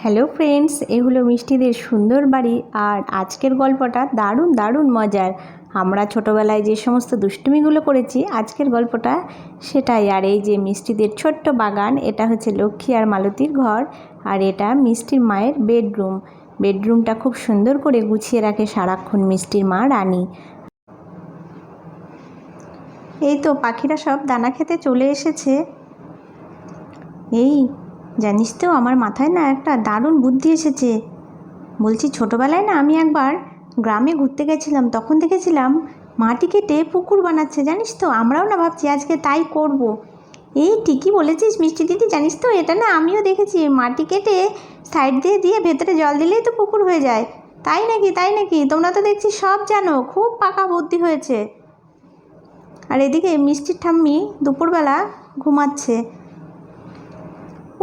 Hello friends, এই হলো মিষ্টিদের সুন্দর বাড়ি। আর আজকের গল্পটা দারুণ দারুণ মজার। আমরা ছোটোবেলায় যে সমস্ত দুষ্টুমিগুলো করেছি, আজকের গল্পটা সেটাই। আর এই যে মিষ্টিদের ছোট্ট বাগান, এটা হচ্ছে লক্ষ্মী আর মালতীর ঘর। আর এটা মিষ্টির মায়ের বেডরুমটা খুব সুন্দর করে গুছিয়ে রাখে সারাক্ষণ মিষ্টির মা রানী। এই তো পাখিরা সব দানা খেতে চলে এসেছে। এই জানিস তো, আমার মাথায় না একটা দারুণ বুদ্ধি এসেছে। বলছি, ছোটোবেলায় না আমি একবার গ্রামে ঘুরতে গেছিলাম, তখন দেখেছিলাম মাটি কেটে পুকুর বানাচ্ছে। জানিস তো, আমরাও না ভাবছি আজকে তাই করব। এই ঠিকই বলেছিস মিষ্টি দিদি, জানিস তো এটা না আমিও দেখেছি। মাটি কেটে সাইড দিয়ে দিয়ে ভেতরে জল দিলেই তো পুকুর হয়ে যায়। তাই নাকি? তাই নাকি? তোমরা তো দেখছি সব জানো, খুব পাকা বুদ্ধি হয়েছে। আর এদিকে মিষ্টির ঠাম্মি দুপুরবেলা ঘুমাচ্ছে।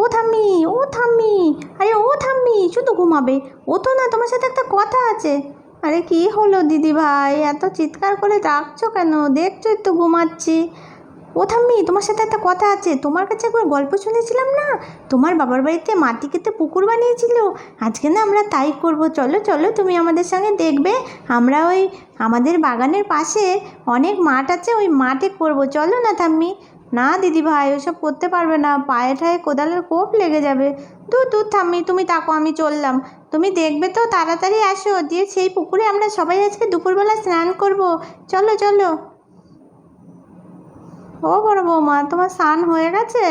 ও ঠাম্মি, ও ঠাম্মি, আরে ও ঠাম্মি, শুধু ঘুমাবে? ও তো না, তোমার সাথে একটা কথা আছে। আরে কি হলো দিদি ভাই, এত চিৎকার করে ডাকছো কেন? দেখছোই তো ঘুমাচ্ছি। ও ঠাম্মি, তোমার সাথে একটা কথা আছে। তোমার কাছে একবার গল্প শুনেছিলাম না, তোমার বাবার বাড়িতে মাটি কেটে পুকুর বানিয়েছিল। আজকে না আমরা তাই করব। চলো চলো, তুমি আমাদের সঙ্গে দেখবে। আমরা ওই আমাদের বাগানের পাশে অনেক মাঠ আছে, ওই মাঠে করব। চলো না ঠাম্মি। না দিদি ভাই, ওইসব করতে পারবে না, পায়ে ঠায়ে কোদালের কোপ লেগে যাবে। দূর দূর ঠাম্মি, তুমি তাকো, আমি চললাম। তুমি দেখবে তো, তাড়াতাড়ি আসো, দিয়ে সেই পুকুরে আমরা সবাই আজকে দুপুরবেলা স্নান করব। চলো চলো। ও বড় বৌমা, তোমার স্নান হয়ে গেছে?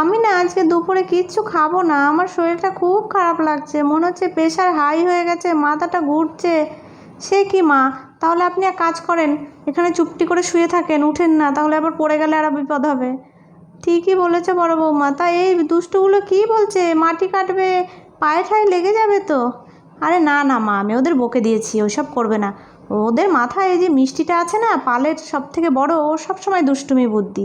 আমি না আজকে দুপুরে কিচ্ছু খাবো না, আমার শরীরটা খুব খারাপ লাগছে, মনে হচ্ছে প্রেশার হাই হয়ে গেছে, মাথাটা ঘুরছে। সে কি মা, তাহলে আপনি এক কাজ করেন, এখানে চুপটি করে শুয়ে থাকেন, উঠেন না, তাহলে আবার পড়ে গেলে আরও বিপদ হবে। ঠিকই বলেছে বড় বৌমা। তা এই দুষ্টুগুলো কি বলছে, মাটি কাটবে, পায়ে ঠায়ে লেগে যাবে তো? আরে না না মা, আমি ওদের বকে দিয়েছি, ওসব করবে না। ওদের মাথায় এই যে মিষ্টিটা আছে না, পালের সব থেকে বড়, ও সবসময় দুষ্টুমি বুদ্ধি।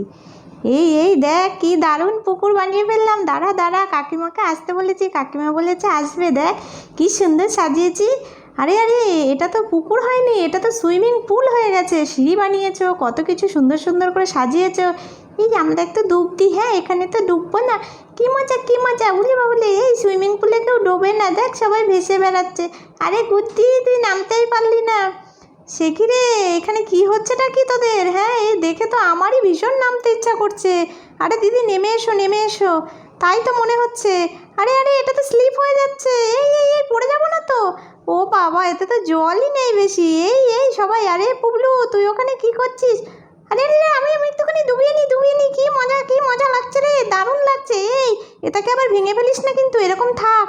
এই এই দেখ, কি দারুণ পুকুর বানিয়ে ফেললাম। দাঁড়া দাঁড়া, কাকিমাকে আসতে বলেছি, কাকিমা বলেছে আসবে। দেখ কি সুন্দর সাজিয়েছি। আরে আরে, এটা তো পুকুর হয়নি, এটা তো সুইমিং পুল হয়ে গেছে। সিঁড়ি বানিয়েছো, কত কিছু সুন্দর সুন্দর করে সাজিয়েছো। এই আমরা একটু ডুব দিই। হ্যাঁ, এখানে তো ডুববো না? কী মজা কী মজা, উলি বাবুলে, এই সুইমিং পুলে কেউ ডোবে না, দেখ সবাই ভেসে বেড়াচ্ছে। আরে গুড্ডি, তুই নামতেই পারলি না? সে কি রে, এখানে কি হচ্ছেটা কি তোদের? হ্যাঁ, এই দেখে তো আমারই ভীষণ নামতে ইচ্ছা করছে। আরে দিদি, নেমে এসো নেমে এসো। তাই তো মনে হচ্ছে। আরে আরে, এটা তো স্লিপ হয়ে যাচ্ছে। এই এই এই, পড়ে যাবো না তো? ও বাবা, এতে তো জলই নেই বেশি। এই এই সবাই, আরে পুবলু, তুই ওখানে কি করছিস? আরে আরে, আমি একটুখানি ডুবিয়ে নি, কি মজা লাগছে রে, দারুণ লাগছে। এই এটাকে আবার ভেঙে ফেলিস না কিন্তু, এরকম থাক।